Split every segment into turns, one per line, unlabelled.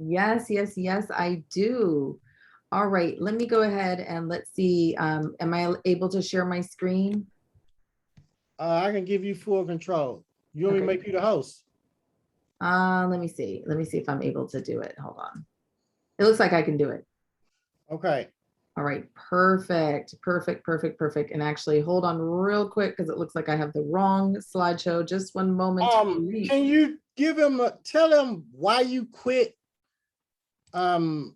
Yes.
Yes, I do. All right, let me go ahead and let's see. Am I able to share my screen?
I can give you full control. You want me to
Okay.
make you the host?
Let me see. Let me see if I'm able to do it. Hold on. It looks like I can do it.
Okay.
All right, perfect. And actually, hold on real quick because it looks like I have the wrong slideshow. Just one moment, please.
Can you tell him why you quit that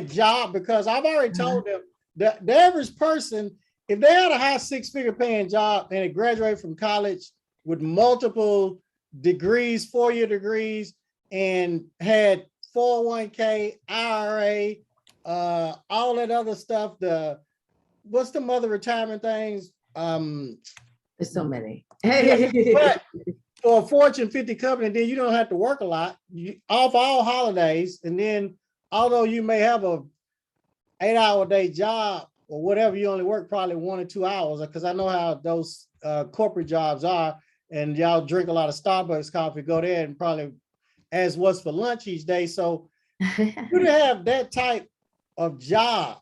job? Because I've already told them that the average person, if they had a high six-figure paying job and they graduated from college with multiple degrees, 4-year degrees, and had 401k, IRA, all that other stuff, what's the mother retirement things?
There's so many.
But for a Fortune 50 company, then you don't have to work a lot, off all holidays, and then although you may have a 8-hour day job or whatever, you only work probably 1 or 2 hours, because I know how those corporate jobs are, and y'all drink a lot of Starbucks coffee, go there and probably as what's for lunch each day. So you to have that type of job,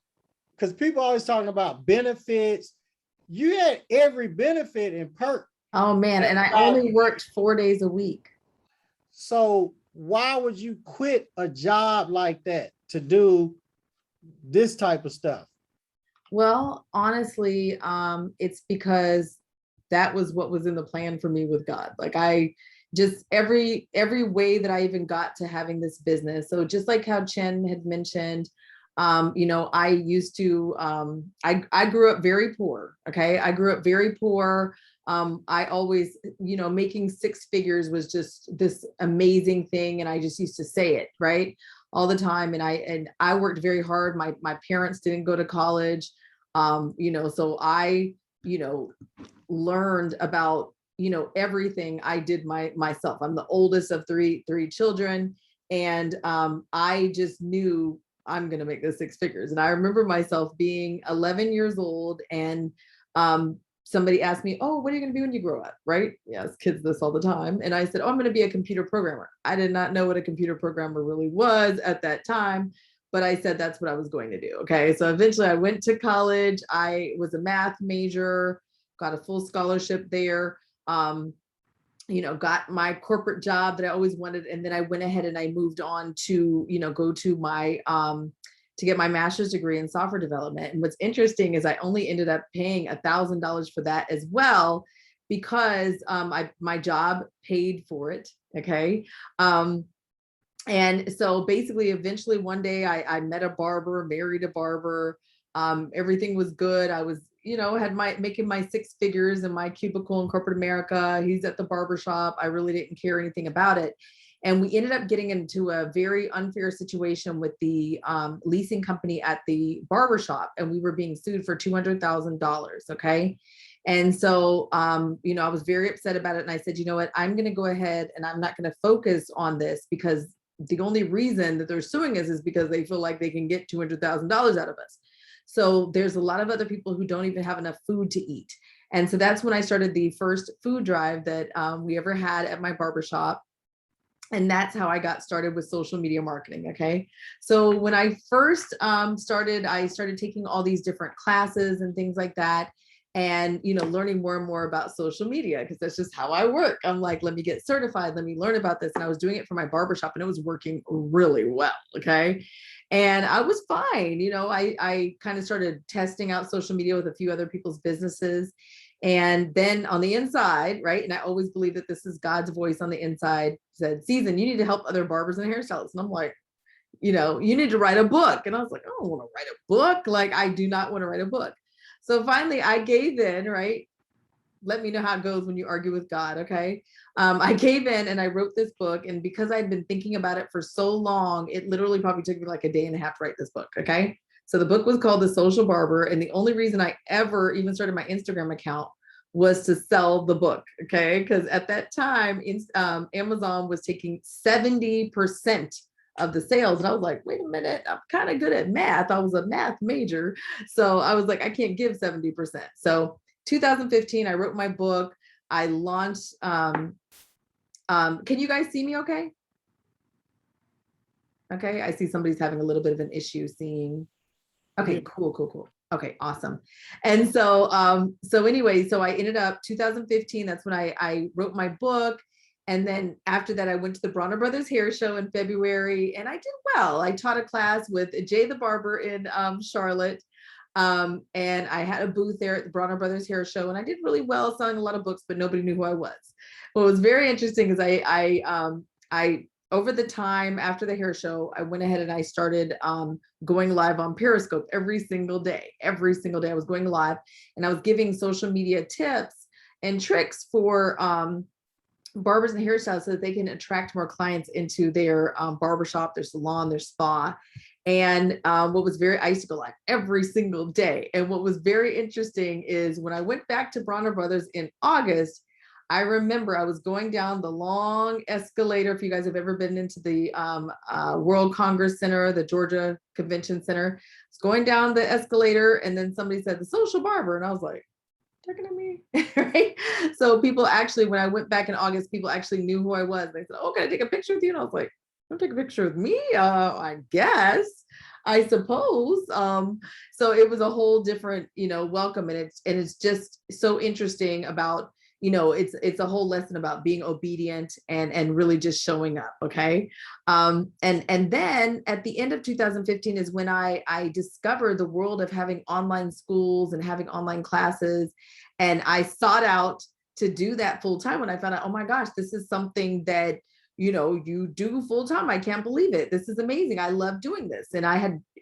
because people always talking about benefits. You had every benefit and perk.
Oh man, and I only worked 4 days a week.
So why would you quit a job like that to do this type of stuff?
Well, honestly, it's because that was what was in the plan for me with God. Like I just every way that I even got to having this business. So just like how Chen had mentioned, I used to I grew up very poor. Okay. I grew up very poor. I always, making 6 figures was just this amazing thing. And I just used to say it, right, all the time. And I worked very hard. My parents didn't go to college. So I, learned about, everything. I did myself. I'm the oldest of three children. And I just knew I'm going to make this 6 figures. And I remember myself being 11 years old and somebody asked me, oh, what are you going to be when you grow up? Right? Yes, kids this all the time. And I said, oh, I'm going to be a computer programmer. I did not know what a computer programmer really was at that time, but I said that's what I was going to do. Okay. So eventually I went to college. I was a math major, got a full scholarship there. Got my corporate job that I always wanted. And then I went ahead and I moved on to, go to my, to get my master's degree in software development. And what's interesting is I only ended up paying $1,000 for that as well, because my job paid for it. Okay. And so basically, eventually one day I met a barber, married a barber. Everything was good. I was, had making my 6 figures in my cubicle in corporate America. He's at the barber shop. I really didn't care anything about it. And we ended up getting into a very unfair situation with the leasing company at the barber shop. And we were being sued for $200,000. Okay. And so, I was very upset about it. And I said, you know what, I'm going to go ahead and I'm not going to focus on this, because the only reason that they're suing us is because they feel like they can get $200,000 out of us. So there's a lot of other people who don't even have enough food to eat. And so that's when I started the first food drive that we ever had at my barbershop. And that's how I got started with social media marketing. Okay. So when I first started, I started taking all these different classes and things like that. And, learning more and more about social media, because that's just how I work. I'm like, let me get certified. Let me learn about this. And I was doing it for my barbershop and it was working really well. Okay. And I was fine. I kind of started testing out social media with a few other people's businesses. And then on the inside, right, and I always believe that this is God's voice on the inside, said, Season, you need to help other barbers and hairstylists. And I'm like, you need to write a book. And I was like, I don't want to write a book. Like, I do not want to write a book. So finally I gave in, right? Let me know how it goes when you argue with God. Okay. I gave in and I wrote this book. And because I'd been thinking about it for so long, it literally probably took me like a day and a half to write this book. Okay. So the book was called The Social Barber. And the only reason I ever even started my Instagram account was to sell the book. Okay. Because at that time, Amazon was taking 70% of the sales. And I was like, wait a minute, I'm kind of good at math. I was a math major. So I was like, I can't give 70%. So 2015, I wrote my book. I launched Can you guys see me okay? Okay, I see somebody's having a little bit of an issue seeing. Okay,
Yeah.
cool. Okay, awesome. And so anyway, so I ended up 2015, that's when I wrote my book. And then after that, I went to the Bronner Brothers Hair Show in February, and I did well. I taught a class with Jay the Barber in Charlotte. And I had a booth there at the Bronner Brothers Hair Show, and I did really well selling a lot of books, but nobody knew who I was. What was very interesting is I over the time after the hair show, I went ahead and I started going live on Periscope every single day. Every single day I was going live, and I was giving social media tips and tricks for barbers and hairstylists so that they can attract more clients into their barbershop, their salon, their spa. And what was very, I used to go live every single day. And what was very interesting is when I went back to Bronner Brothers in August, I remember I was going down the long escalator. If you guys have ever been into the World Congress Center, the Georgia Convention Center, I was going down the escalator, and then somebody said the social barber, and I was like, talking to me, right? So people actually, when I went back in August, people actually knew who I was. They said, "Oh, can I take a picture with you?" And I was like, "Don't take a picture with me, I guess, I suppose." So it was a whole different, welcome, and it's just so interesting about, it's a whole lesson about being obedient and really just showing up. Okay. And then at the end of 2015 is when I discovered the world of having online schools and having online classes. And I sought out to do that full time when I found out, oh my gosh, this is something that, you do full time. I can't believe it. This is amazing. I love doing this. And I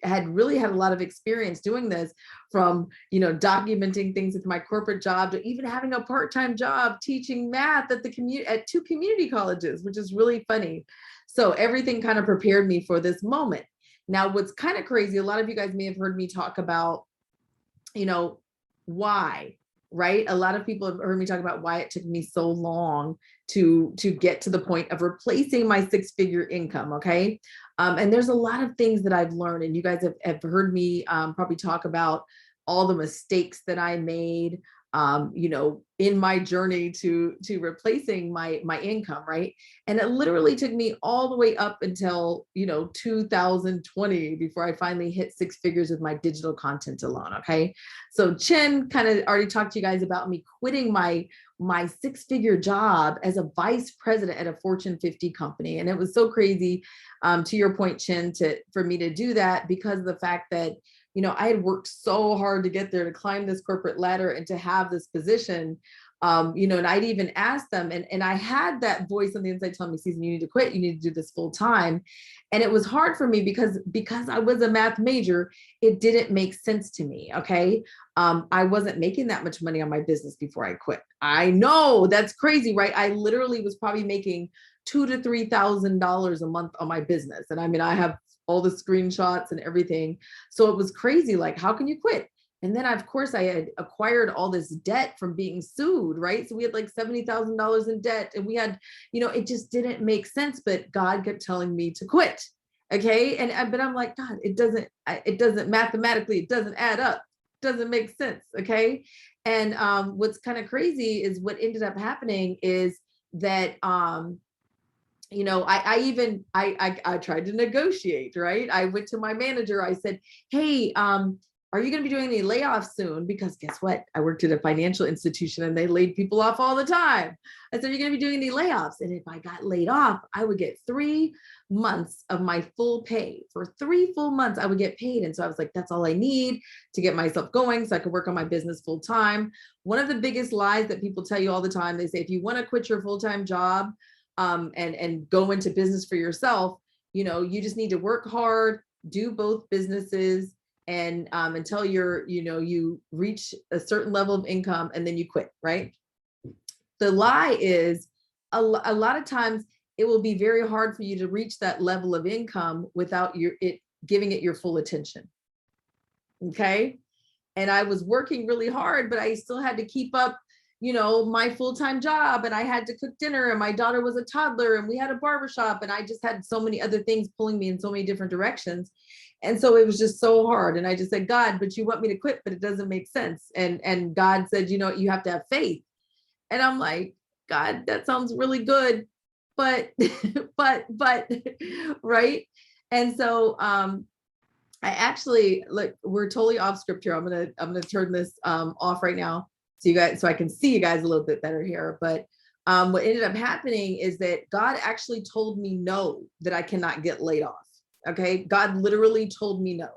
had really had a lot of experience doing this, from, documenting things with my corporate job to even having a part-time job teaching math at at 2 community colleges, which is really funny. So everything kind of prepared me for this moment. Now, what's kind of crazy, a lot of you guys may have heard me talk about, why, right? A lot of people have heard me talk about why it took me so long to get to the point of replacing my 6-figure income. Okay. And there's a lot of things that I've learned, and you guys have heard me probably talk about all the mistakes that I made, in my journey to replacing my income, right? And it literally took me all the way up until 2020 before I finally hit 6 figures with my digital content alone. Okay, so Chen kind of already talked to you guys about me quitting my 6-figure job as a vice president at a Fortune 50 company, and it was so crazy. To your point, Chen, for me to do that because of the fact that I had worked so hard to get there, to climb this corporate ladder and to have this position, and I'd even asked them, and I had that voice on the inside telling me, Susan, you need to quit. You need to do this full time. And it was hard for me because I was a math major, it didn't make sense to me. Okay. I wasn't making that much money on my business before I quit. I know that's crazy, right? I literally was probably making $2,000 to $3,000 a month on my business. And I mean, I have all the screenshots and everything. So it was crazy. Like, how can you quit? And then of course I had acquired all this debt from being sued, right? So we had like $70,000 in debt, and we had, it just didn't make sense, but God kept telling me to quit. Okay. But I'm like, God, it doesn't mathematically, it doesn't add up. Doesn't make sense. Okay. And what's kind of crazy is what ended up happening is that, I tried to negotiate, right? I went to my manager. I said, hey, are you going to be doing any layoffs soon? Because guess what? I worked at a financial institution and they laid people off all the time. I said, are you going to be doing any layoffs? And if I got laid off, I would get 3 months of my full pay. For 3 full months, I would get paid. And so I was like, that's all I need to get myself going so I could work on my business full time. One of the biggest lies that people tell you all the time, they say, if you want to quit your full-time job, and go into business for yourself, you just need to work hard, do both businesses, and until you reach a certain level of income, and then you quit, right? The lie is a lot of times it will be very hard for you to reach that level of income without giving it your full attention. Okay. And I was working really hard, but I still had to keep up my full-time job, and I had to cook dinner, and my daughter was a toddler, and we had a barbershop, and I just had so many other things pulling me in so many different directions. And so it was just so hard. And I just said, God, but you want me to quit, but it doesn't make sense. And God said, you have to have faith. And I'm like, God, that sounds really good, but, right. And so, I actually, look, we're totally off script here. I'm gonna turn this off right now so you guys, so I can see you guys a little bit better here. But what ended up happening is that God actually told me no, that I cannot get laid off. Okay, God literally told me no.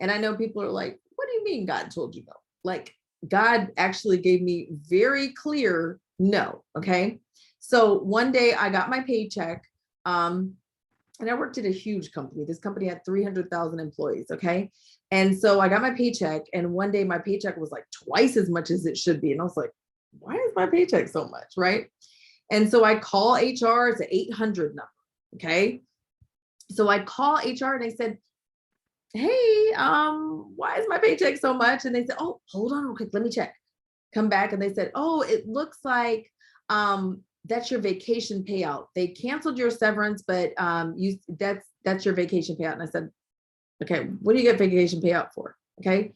And I know people are like, what do you mean God told you no? Like, God actually gave me very clear no. Okay, so one day I got my paycheck. And I worked at a huge company. This company had 300,000 employees. Okay. And so I got my paycheck, and one day my paycheck was like twice as much as it should be. And I was like, why is my paycheck so much? Right. And so I call HR, it's an 800 number. Okay. So I call HR and I said, hey, why is my paycheck so much? And they said, oh, hold on real quick, let me check. Come back, and they said, oh, it looks like that's your vacation payout. They canceled your severance, but that's your vacation payout. And I said, okay, what do you get vacation payout for? Okay.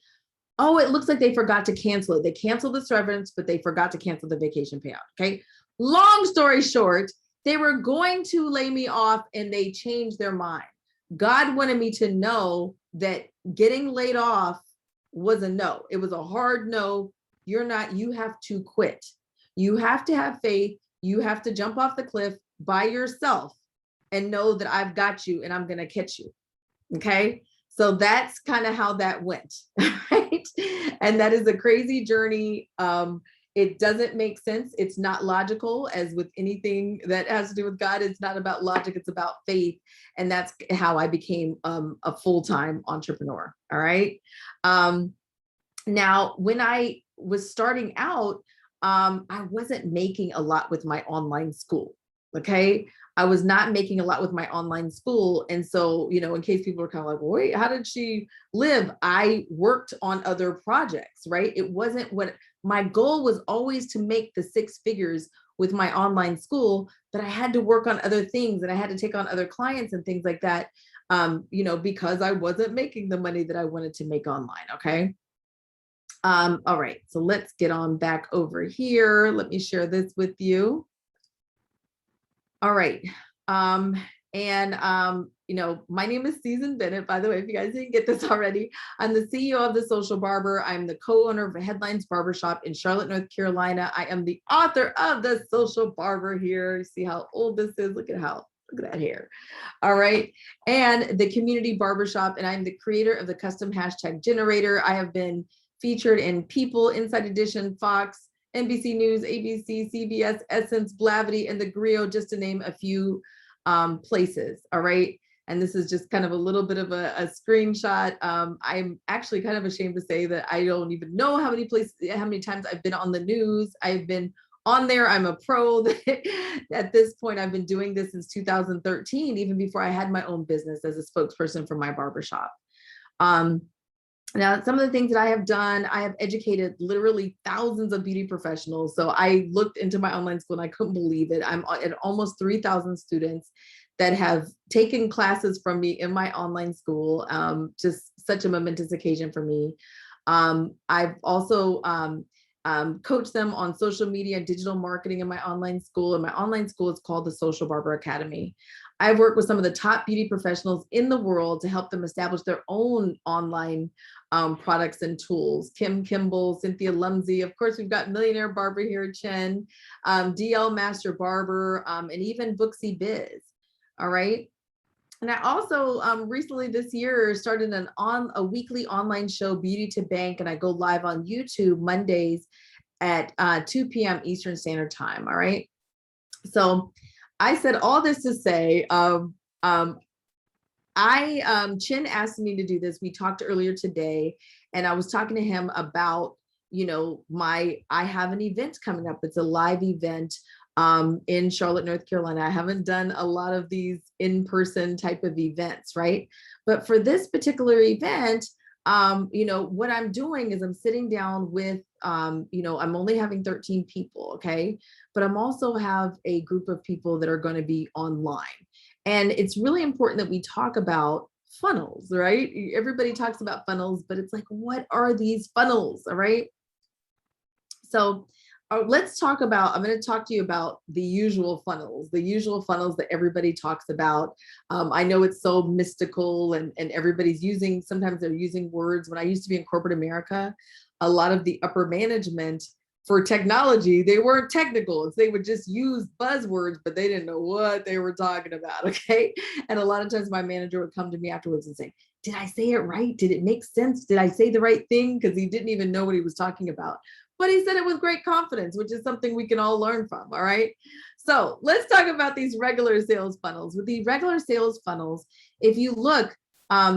Oh, it looks like they forgot to cancel it. They canceled the severance, but they forgot to cancel the vacation payout. Okay. Long story short, they were going to lay me off and they changed their mind. God wanted me to know that getting laid off was a no. It was a hard no. You have to quit. You have to have faith. You have to jump off the cliff by yourself and know that I've got you and I'm going to catch you. Okay. So that's kind of how that went. Right. And that is a crazy journey. It doesn't make sense. It's not logical, as with anything that has to do with God. It's not about logic. It's about faith. And that's how I became a full-time entrepreneur. All right. Now, when I was starting out, I wasn't making a lot with my online school. Okay. I was not making a lot with my online school. And so, in case people are kind of like, wait, how did she live? I worked on other projects, right? It wasn't what my goal was, always to make the 6 figures with my online school, but I had to work on other things and I had to take on other clients and things like that, because I wasn't making the money that I wanted to make online. Okay. All right, so let's get on back over here. Let me share this with you. All right. My name is Susan Bennett, by the way, if you guys didn't get this already. I'm the CEO of The Social Barber. I'm the co-owner of Headlines Barbershop in Charlotte, North Carolina. I am the author of The Social Barber here. You see how old this is? Look at that hair. All right. And the Community Barbershop, and I'm the creator of the custom hashtag generator. I have been featured in People, Inside Edition, Fox, NBC News, ABC, CBS, Essence, Blavity, and The Griot, just to name a few places. All right. And this is just kind of a little bit of a screenshot. I'm actually kind of ashamed to say that I don't even know how many times I've been on the news. I've been on there. I'm a pro. At this point, I've been doing this since 2013, even before I had my own business as a spokesperson for my barbershop. Now, some of the things that I have done, I have educated literally thousands of beauty professionals. So I looked into my online school and I couldn't believe it. I'm at almost 3,000 students that have taken classes from me in my online school. Just such a momentous occasion for me. I've also coached them on social media and digital marketing in my online school. And my online school is called the Social Barber Academy. I've worked with some of the top beauty professionals in the world to help them establish their own online products and tools. Kim Kimball, Cynthia Lumsey, of course, we've got Millionaire Barber here, Chen, DL Master Barber, and even Booksy Biz. All right. And I also recently this year started a weekly online show, Beauty to Bank, and I go live on YouTube Mondays at 2 p.m. Eastern Standard Time. All right. So I said all this to say, Chin asked me to do this. We talked earlier today, and I was talking to him about, I have an event coming up. It's a live event in Charlotte, North Carolina. I haven't done a lot of these in-person type of events, right? But for this particular event, what I'm doing is I'm sitting down with, I'm only having 13 people, okay? But I'm also have a group of people that are going to be online. And it's really important that we talk about funnels, right? Everybody talks about funnels, but it's like, what are these funnels, all right? So let's talk about, I'm going to talk to you about the usual funnels that everybody talks about. I know it's so mystical and everybody's using, sometimes they're using words. When I used to be in corporate America, a lot of the upper management for technology, they weren't technical. They would just use buzzwords, but they didn't know what they were talking about. Okay. And a lot of times my manager would come to me afterwards and say, did I say it right? Did it make sense? Did I say the right thing? Because he didn't even know what he was talking about. But he said it with great confidence, which is something we can all learn from. All right. So let's talk about these regular sales funnels. With the regular sales funnels, if you look,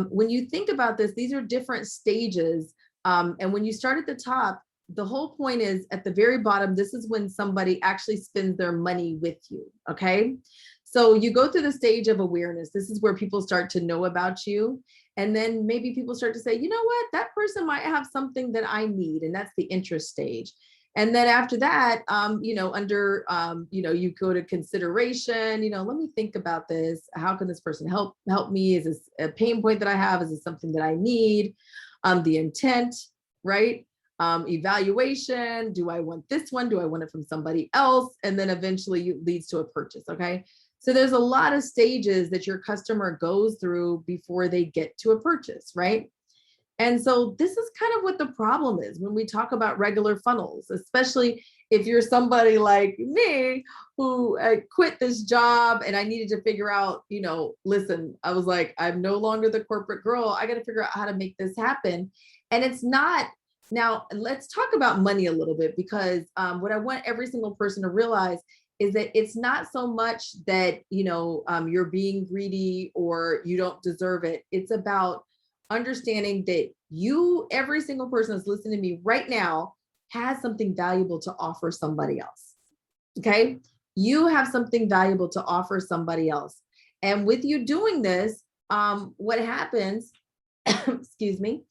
when you think about this, these are different stages. And when you start at the top, the whole point is at the very bottom, this is when somebody actually spends their money with you. Okay. So you go through the stage of awareness. This is where people start to know about you. And then maybe people start to say, you know what, that person might have something that I need. And that's the interest stage. And then after that, you know, under, you know, you go to consideration, you know, let me think about this. How can this person help me? Is this a pain point that I have? Is this something that I need? The intent, right? Evaluation. Do I want this one? Do I want it from somebody else? And then eventually it leads to a purchase. Okay. So there's a lot of stages that your customer goes through before they get to a purchase, right? And so this is kind of what the problem is when we talk about regular funnels, especially if you're somebody like me who quit this job and I needed to figure out, you know, listen, I was like, I'm no longer the corporate girl. I got to figure out how to make this happen. And it's not. Now, let's talk about money a little bit, because what I want every single person to realize is that it's not so much that, you know, you're being greedy or you don't deserve it. It's about understanding that you, every single person that's listening to me right now, has something valuable to offer somebody else. Okay. You have something valuable to offer somebody else. And with you doing this, what happens, excuse me,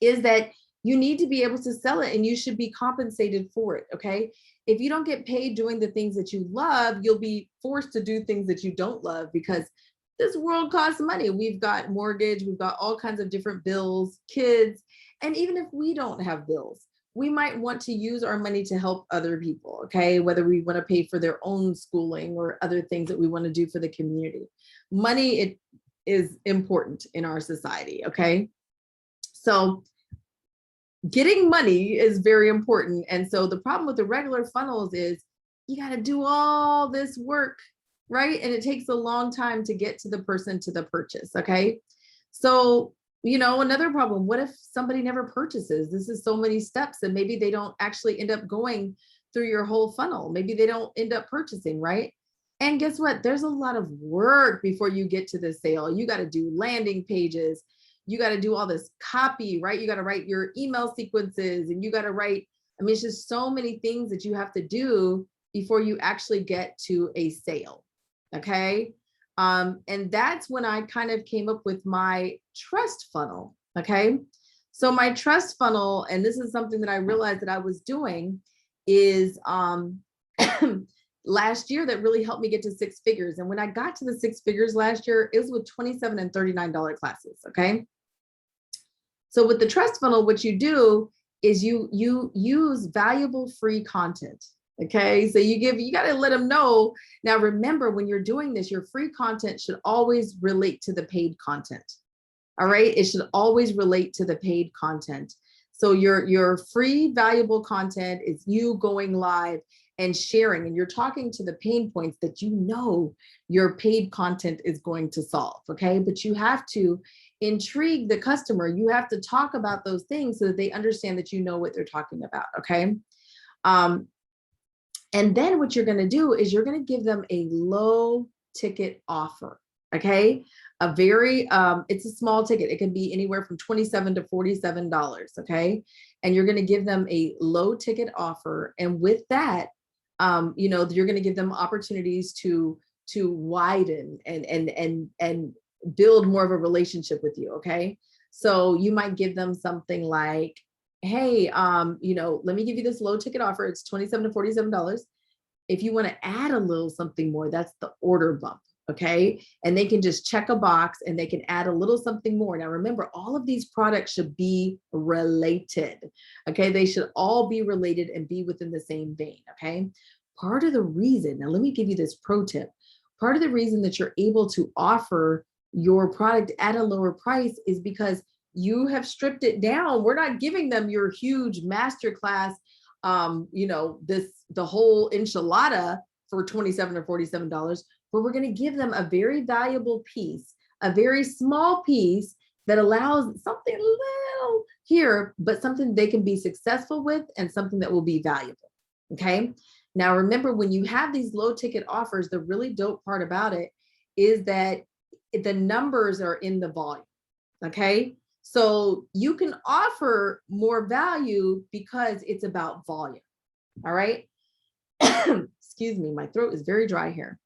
is that you need to be able to sell it and you should be compensated for it. Okay. If you don't get paid doing the things that you love, you'll be forced to do things that you don't love, because this world costs money. We've got mortgage, we've got all kinds of different bills, kids. And even if we don't have bills, we might want to use our money to help other people. Okay. Whether we want to pay for their own schooling or other things that we want to do for the community. Money, it is important in our society. Okay. So getting money is very important. And so the problem with the regular funnels is you got to do all this work, right? And it takes a long time to get to the person to the purchase. Okay. So, you know, another problem, what if somebody never purchases? This is so many steps and maybe they don't actually end up going through your whole funnel. Maybe they don't end up purchasing, right? And guess what? There's a lot of work before you get to the sale. You got to do landing pages. You got to do all this copy, right? You got to write your email sequences and you got to write, I mean, it's just so many things that you have to do before you actually get to a sale. Okay. And that's when I kind of came up with my trust funnel. Okay. So my trust funnel, and this is something that I realized that I was doing, is last year that really helped me get to 6 figures. And when I got to the 6 figures last year, it was with $27 and $39 classes. Okay. So with the trust funnel, what you do is you use valuable free content. Okay. So you got to let them know. Now, remember, when you're doing this, your free content should always relate to the paid content. All right. It should always relate to the paid content. So your free valuable content is you going live and sharing, and you're talking to the pain points that you know your paid content is going to solve. Okay. But you have to intrigue the customer. You have to talk about those things so that they understand that you know what they're talking about. Okay. And then what you're going to do is you're going to give them a low ticket offer. Okay. A very, it's a small ticket. It can be anywhere from $27 to $47. Okay. And you're going to give them a low ticket offer. And with that, you know, you're going to give them opportunities to widen and build more of a relationship with you. Okay. So you might give them something like, hey, you know, let me give you this low ticket offer. It's $27 to $47. If you want to add a little something more, that's the order bump. Okay. And they can just check a box and they can add a little something more. Now, remember, all of these products should be related. Okay. They should all be related and be within the same vein. Okay. Part of the reason, now let me give you this pro tip. Part of the reason that you're able to offer your product at a lower price is because you have stripped it down. We're not giving them your huge masterclass, the whole enchilada for $27 or $47, but we're going to give them a very valuable piece, a very small piece that allows something little here, but something they can be successful with and something that will be valuable. Okay. Now, remember, when you have these low ticket offers, the really dope part about it is that the numbers are in the volume. Okay. So you can offer more value because it's about volume. All right. Excuse me, my throat is very dry here.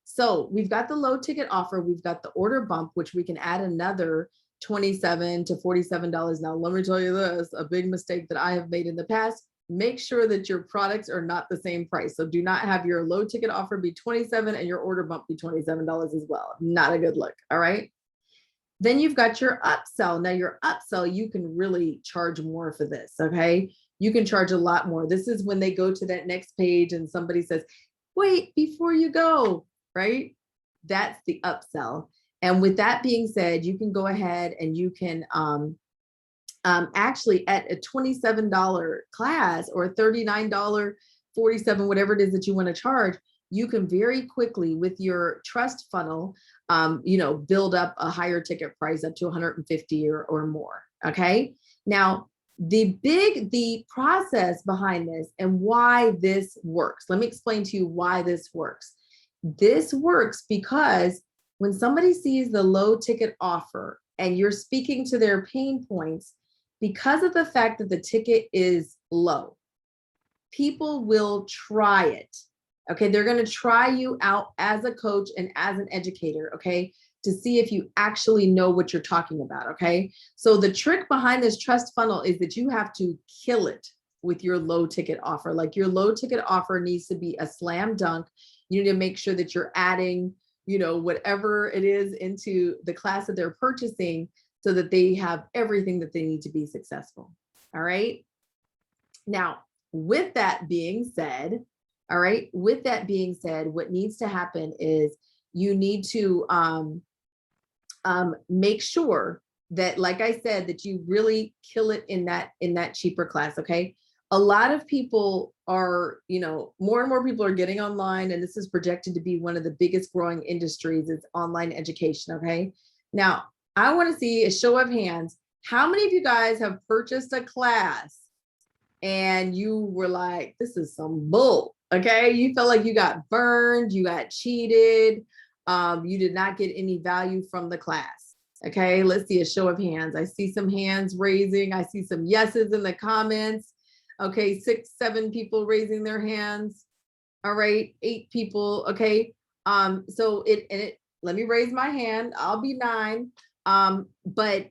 So we've got the low ticket offer. We've got the order bump, which we can add another $27 to $47. Now, let me tell you this, a big mistake that I have made in the past. Make sure that your products are not the same price. So do not have your low ticket offer be $27 and your order bump be $27 as well. Not a good look. All right. Then you've got your upsell. Now your upsell, you can really charge more for this. Okay. You can charge a lot more. This is when they go to that next page and somebody says, wait, before you go, right? That's the upsell. And with that being said, you can go ahead and you can actually at a $27 class or $39, $47, whatever it is that you want to charge, you can very quickly with your trust funnel, build up a higher ticket price up to 150 or more. Okay. Now, the process behind this and why this works. Let me explain to you why this works. This works because when somebody sees the low ticket offer and you're speaking to their pain points, because of the fact that the ticket is low, people will try it. Okay. They're going to try you out as a coach and as an educator. Okay. To see if you actually know what you're talking about. Okay. So the trick behind this trust funnel is that you have to kill it with your low ticket offer. Like your low ticket offer needs to be a slam dunk. You need to make sure that you're adding, whatever it is into the class that they're purchasing so that they have everything that they need to be successful. All right. Now, with that being said, what needs to happen is you need to make sure that, like I said, that you really kill it in that cheaper class. Okay. A lot of people are, more and more people are getting online, and this is projected to be one of the biggest growing industries is online education. Okay. Now I want to see a show of hands. How many of you guys have purchased a class and you were like, this is some bull? Okay. You felt like you got burned, you got cheated. You did not get any value from the class. Okay, let's see a show of hands. I see some hands raising. I see some yeses in the comments. Okay, 6, 7 people raising their hands. All right, 8 people. Okay, so let me raise my hand. I'll be 9. But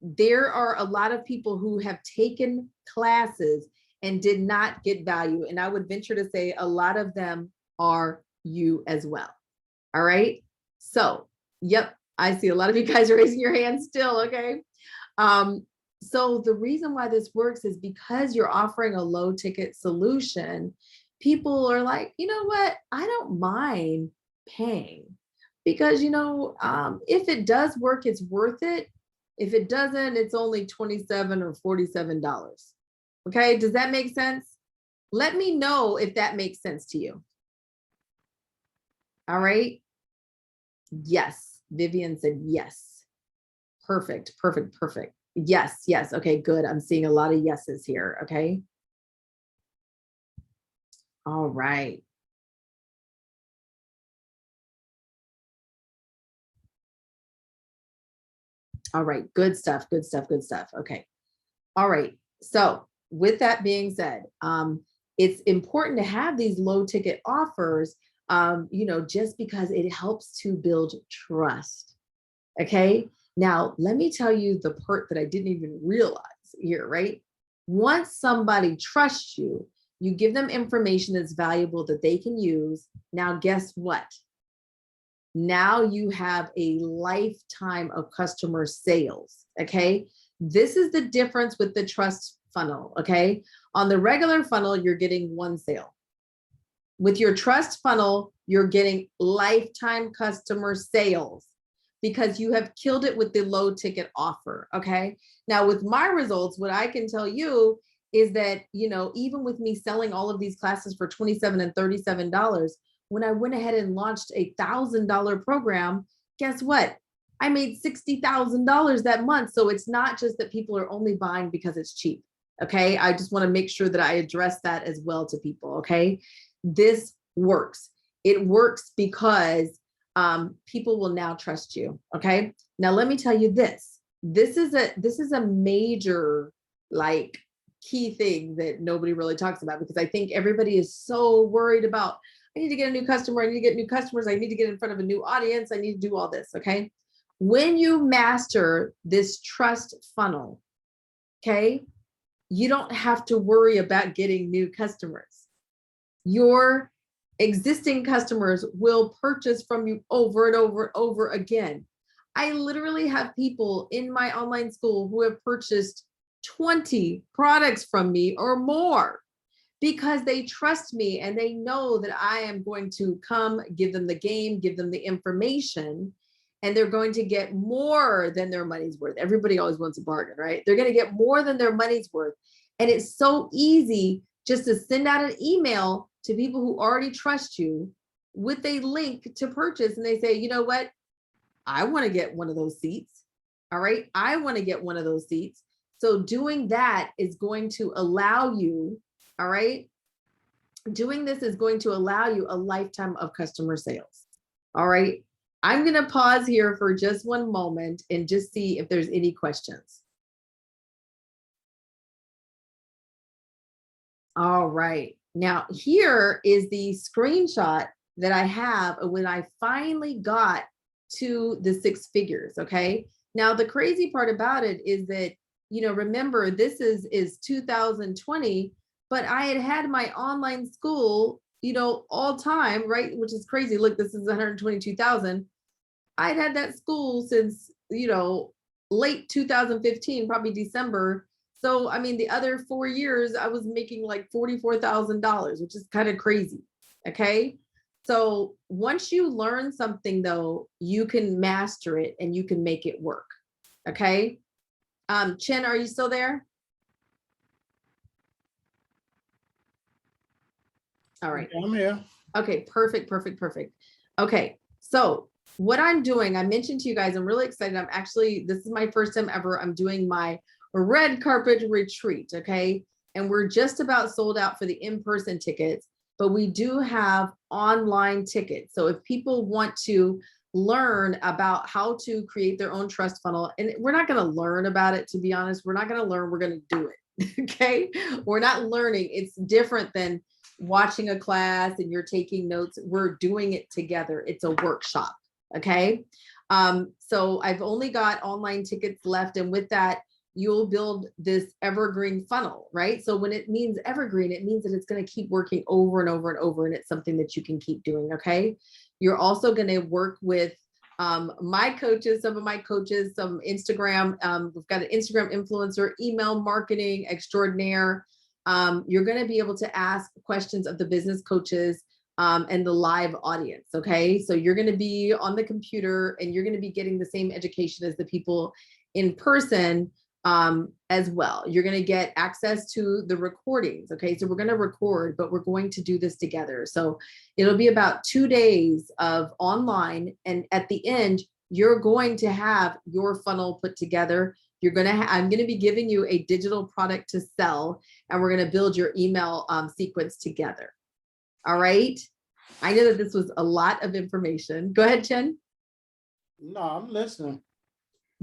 there are a lot of people who have taken classes and did not get value. And I would venture to say a lot of them are you as well. All right. So, yep, I see a lot of you guys are raising your hands still. Okay. So the reason why this works is because you're offering a low ticket solution. People are like, you know what? I don't mind paying because, if it does work, it's worth it. If it doesn't, it's only $27 or $47. Okay. Does that make sense? Let me know if that makes sense to you. All right. Yes. Vivian said yes. Perfect. Perfect. Perfect. Yes. Yes. Okay, good. I'm seeing a lot of yeses here. Okay. All right. All right. Good stuff. Good stuff. Good stuff. Okay. All right. So with that being said, it's important to have these low ticket offers, just because it helps to build trust. Okay. Now, let me tell you the part that I didn't even realize here, right? Once somebody trusts you, you give them information that's valuable that they can use. Now, guess what? Now you have a lifetime of customer sales. Okay. This is the difference with the trust funnel. Okay. On the regular funnel, you're getting one sale. With your trust funnel, you're getting lifetime customer sales because you have killed it with the low ticket offer. Okay. Now with my results, what I can tell you is that, you know, even with me selling all of these classes for $27 and $37, when I went ahead and launched a $1,000 program, guess what? I made $60,000 that month. So it's not just that people are only buying because it's cheap. Okay. I just want to make sure that I address that as well to people. Okay. This works. It works because people will now trust you. Okay. Now let me tell you this. This is a major like key thing that nobody really talks about, because I think everybody is so worried about, I need to get a new customer. I need to get new customers. I need to get in front of a new audience. I need to do all this. Okay. When you master this trust funnel, okay, you don't have to worry about getting new customers. Your existing customers will purchase from you over and over and over again. I literally have people in my online school who have purchased 20 products from me or more because they trust me and they know that I am going to come, give them the game, give them the information, and they're going to get more than their money's worth. Everybody always wants a bargain, right? They're going to get more than their money's worth. And it's so easy just to send out an email to people who already trust you with a link to purchase. And they say, you know what? I want to get one of those seats. All right. I want to get one of those seats. So doing that is going to allow you, all right. Doing this is going to allow you a lifetime of customer sales. All right. I'm going to pause here for just one moment and just see if there's any questions. All right. Now here is the screenshot that I have when I finally got to the 6 figures. Okay. Now the crazy part about it is that, you know, remember this is 2020, but I had my online school, you know, all time, right? Which is crazy. Look, this is 122,000. I'd had that school since, you know, late 2015, probably December. So, I mean, the other 4 years, I was making like $44,000, which is kind of crazy. Okay. So once you learn something though, you can master it and you can make it work. Okay. Chen, are you still there? All right.
I'm here.
Okay, perfect. Okay, so what I'm doing, I mentioned to you guys, I'm really excited. I'm actually, this is my first time ever. I'm doing my red carpet retreat. Okay. And we're just about sold out for the in-person tickets, but we do have online tickets. So if people want to learn about how to create their own trust funnel, and we're not going to learn about it, to be honest, we're not going to learn, we're going to do it. Okay. We're not learning. It's different than watching a class and you're taking notes. We're doing it together. It's a workshop. Okay. So I've only got online tickets left. And with that, you'll build this evergreen funnel, right? So when it means evergreen, it means that it's going to keep working over and over and over. And it's something that you can keep doing. Okay. You're also going to work with my coaches, some of my coaches, some Instagram. We've got an Instagram influencer, email marketing extraordinaire. You're going to be able to ask questions of the business coaches and the live audience. Okay. So you're going to be on the computer and you're going to be getting the same education as the people in person as well. You're going to get access to the recordings. Okay. So we're going to record, but we're going to do this together. So it'll be about 2 days of online. And at the end, you're going to have your funnel put together. You're going to I'm going to be giving you a digital product to sell, and we're going to build your email sequence together. All right. I know that this was a lot of information. Go ahead, Chen.
No, I'm listening.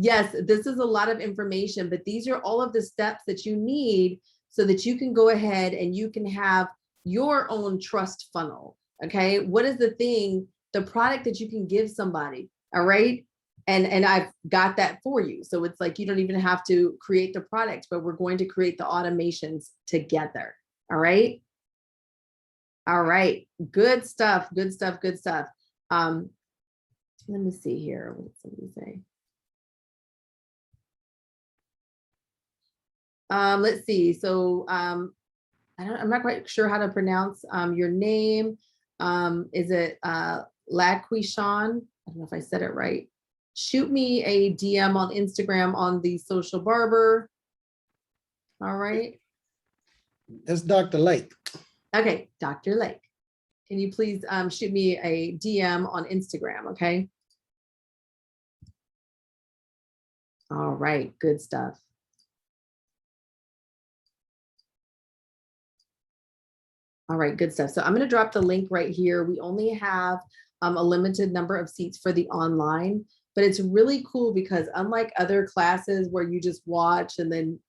Yes, this is a lot of information, but these are all of the steps that you need so that you can go ahead and you can have your own trust funnel. Okay. What is the product that you can give somebody? All right. And I've got that for you. So it's like, you don't even have to create the product, but we're going to create the automations together. All right. All right. Good stuff. Let me see here. What did somebody say? Let's see. So I'm not quite sure how to pronounce your name. Is it Laquishan? I don't know if I said it right. Shoot me a DM on Instagram on the Social Barber. All right.
It's Dr. Lake.
Okay, Dr. Lake. Can you please shoot me a DM on Instagram, okay? All right, good stuff. All right, good stuff. So I'm going to drop the link right here. We only have a limited number of seats for the online, but it's really cool because unlike other classes where you just watch and then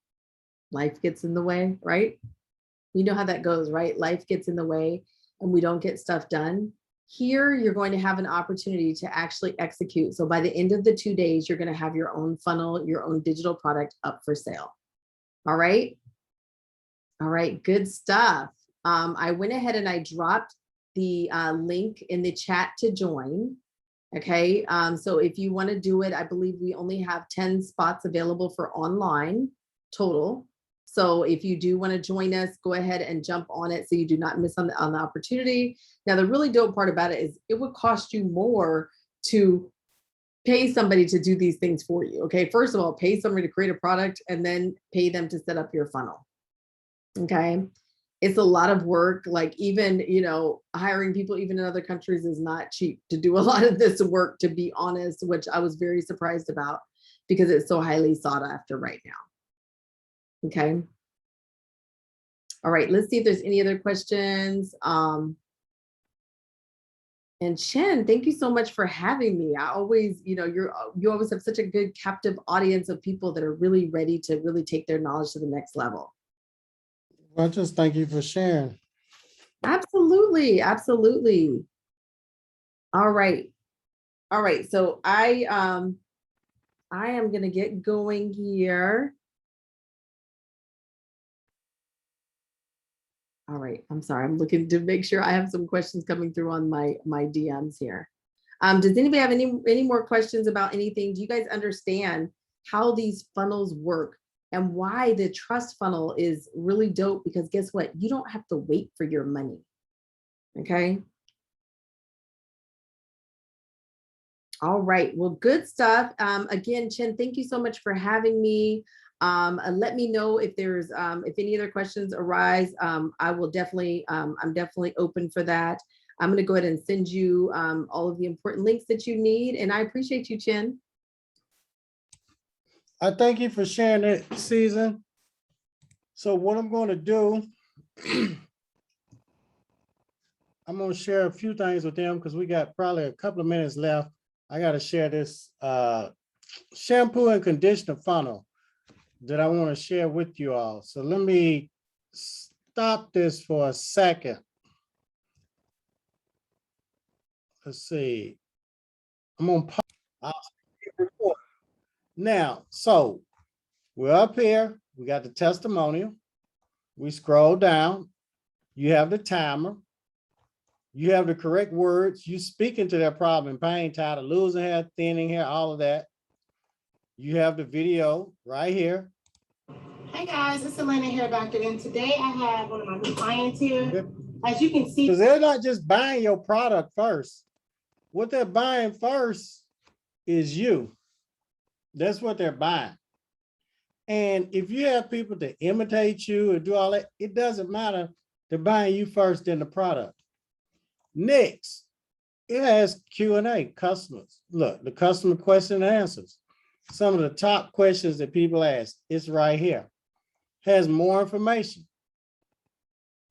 life gets in the way, right? You know how that goes, right? Life gets in the way and we don't get stuff done. Here, you're going to have an opportunity to actually execute. So by the end of the 2 days, you're going to have your own funnel, your own digital product up for sale. All right. All right, good stuff. I went ahead and I dropped the link in the chat to join. Okay, so if you want to do it, I believe we only have 10 spots available for online total. So if you do want to join us, go ahead and jump on it so you do not miss on the opportunity. Now, the really dope part about it is it would cost you more to pay somebody to do these things for you. Okay, first of all, pay somebody to create a product and then pay them to set up your funnel. Okay, it's a lot of work. Like even, you know, hiring people even in other countries is not cheap to do a lot of this work, to be honest, which I was very surprised about because it's so highly sought after right now. Okay. All right, let's see if there's any other questions. And Chen, thank you so much for having me. I always, you know, you always have such a good captive audience of people that are really ready to really take their knowledge to the next level.
Well, just thank you for sharing.
Absolutely, absolutely. All right. All right. So I am gonna get going here. All right. I'm sorry. I'm looking to make sure I have some questions coming through on my DMs here. Does anybody have any more questions about anything? Do you guys understand how these funnels work and why the trust funnel is really dope? Because guess what? You don't have to wait for your money. Okay. All right. Well, good stuff. Again, Chen, thank you so much for having me. Let me know if there's if any other questions arise. I will definitely, I'm definitely open for that. I'm going to go ahead and send you all of the important links that you need. And I appreciate you, Chen.
I thank you for sharing it, Susan. So what I'm going to do, I'm going to share a few things with them because we got probably a couple of minutes left. I got to share this shampoo and conditioner funnel that I want to share with you all. So let me stop this for a second. Let's see. I'm going to pause. Now, so we're up here. We got the testimonial. We scroll down. You have the timer. You have the correct words. You speak into their problem and pain, tired of losing hair, thinning hair, all of that. You have the video right here.
Hi guys, it's Elena here, Doctor. And today I have one of my new clients here. As you can see,
because they're not just buying your product first. What they're buying first is you. That's what they're buying. And if you have people to imitate you or do all that, it doesn't matter. They're buying you first, then the product. Next, it has Q&A, customers. Look, the customer question and answers. Some of the top questions that people ask, it's right here. Has more information.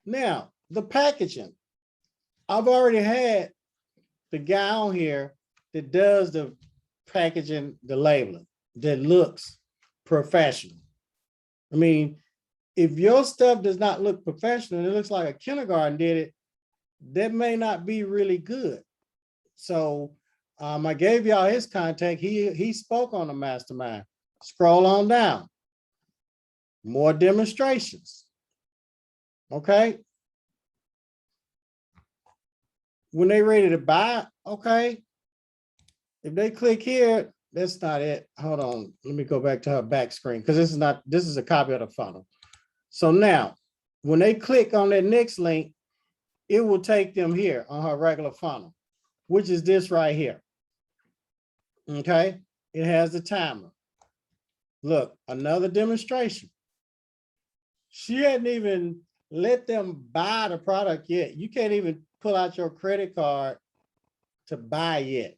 Now, the packaging. I've already had the guy on here that does the packaging, the labeling, that looks professional. I mean, if your stuff does not look professional, it looks like a kindergarten did it, that may not be really good. So I gave y'all his contact. He spoke on the mastermind. Scroll on down. More demonstrations. Okay. When they're ready to buy, okay. If they click here, that's not it. Hold on. Let me go back to her back screen because this is a copy of the funnel. So now when they click on that next link, it will take them here on her regular funnel, which is this right here. Okay. It has the timer. Look, another demonstration. She hadn't even let them buy the product yet. You can't even pull out your credit card to buy yet.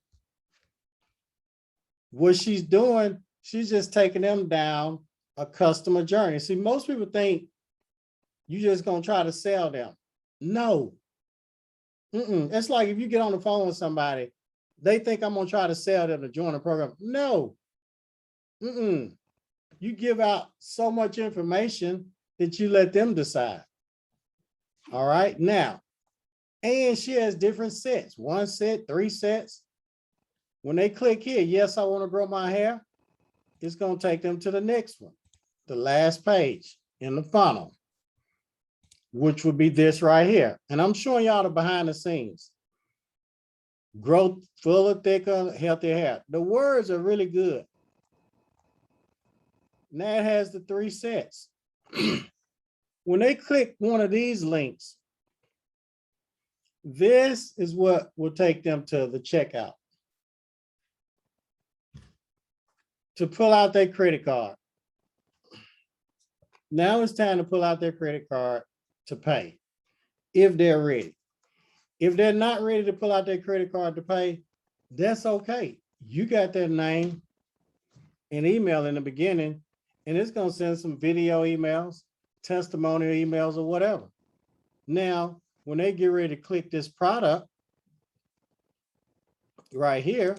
What she's doing, she's just taking them down a customer journey. See, most people think you're just gonna try to sell them. No. It's like if you get on the phone with somebody, they think I'm gonna try to sell them to join the program. No. You give out so much information that you let them decide. All right, now, and she has different sets, 1 set, 3 sets. When they click here, yes, I want to grow my hair, it's going to take them to the next one, the last page in the funnel, which would be this right here. And I'm showing y'all the behind the scenes. Growth, fuller, thicker, healthier hair. The words are really good. Now it has the 3 sets. When they click one of these links, this is what will take them to the checkout. To pull out their credit card. Now it's time to pull out their credit card to pay, if they're ready. If they're not ready to pull out their credit card to pay, that's okay. You got their name and email in the beginning, and it's going to send some video emails, testimonial emails, or whatever. Now, when they get ready to click this product right here,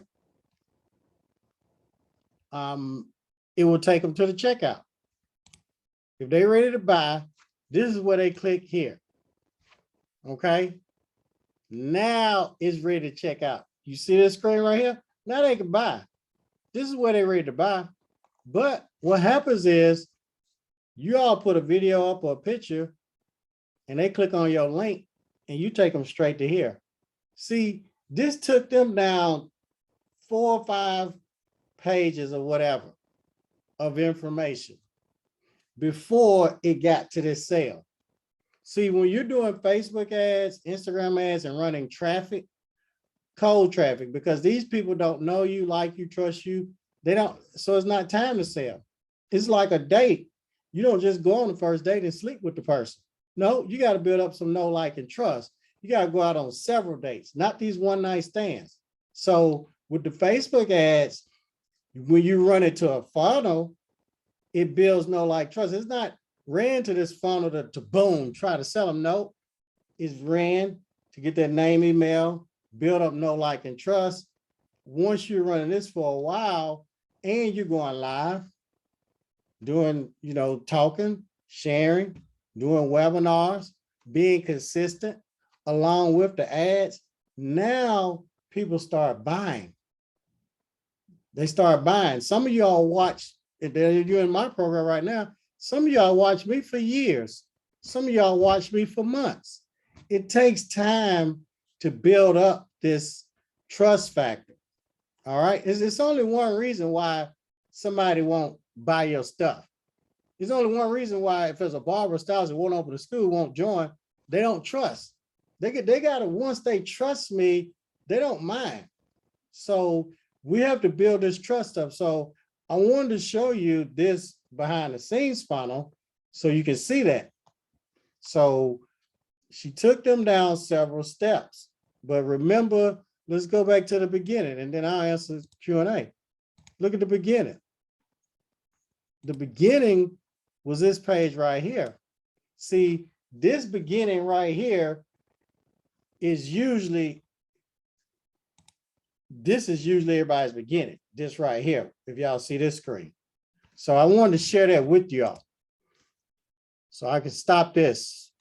it will take them to the checkout. If they're ready to buy, this is where they click here. Okay. Now it's ready to check out. You see this screen right here? Now they can buy. This is where they're ready to buy. But what happens is you all put a video up or a picture and they click on your link and you take them straight to here. See, this took them down 4 or 5 pages or whatever of information before it got to this sale. See, when you're doing Facebook ads, Instagram ads, and running traffic, cold traffic, because these people don't know you, like you, trust you, they don't, so it's not time to sell. It's like a date. You don't just go on the first date and sleep with the person. No, you got to build up some know, like, and trust. You got to go out on several dates, not these one night stands. So with the Facebook ads, when you run it to a funnel, it builds know, like, trust. It's not ran to this funnel to boom, try to sell them. No, it's ran to get their name, email, build up know, like, and trust. Once you're running this for a while and you're going live, doing, talking, sharing, doing webinars, being consistent along with the ads, now people start buying. They start buying. Some of y'all watch, if you're in my program right now, some of y'all watch me for years. Some of y'all watch me for months. It takes time to build up this trust factor. All right. It's only one reason why somebody won't buy your stuff. There's only one reason why, if there's a barber stylist that won't open a school, won't join, they don't trust. They gotta, once they trust me, they don't mind. So we have to build this trust up. So I wanted to show you this behind the scenes funnel so you can see that. So she took them down several steps, but remember, let's go back to the beginning and then I'll answer Q&A. Look at the beginning. The beginning was this page right here. See, this beginning right here is usually, this is usually everybody's beginning, this right here, if y'all see this screen. So I wanted to share that with y'all. So I can stop this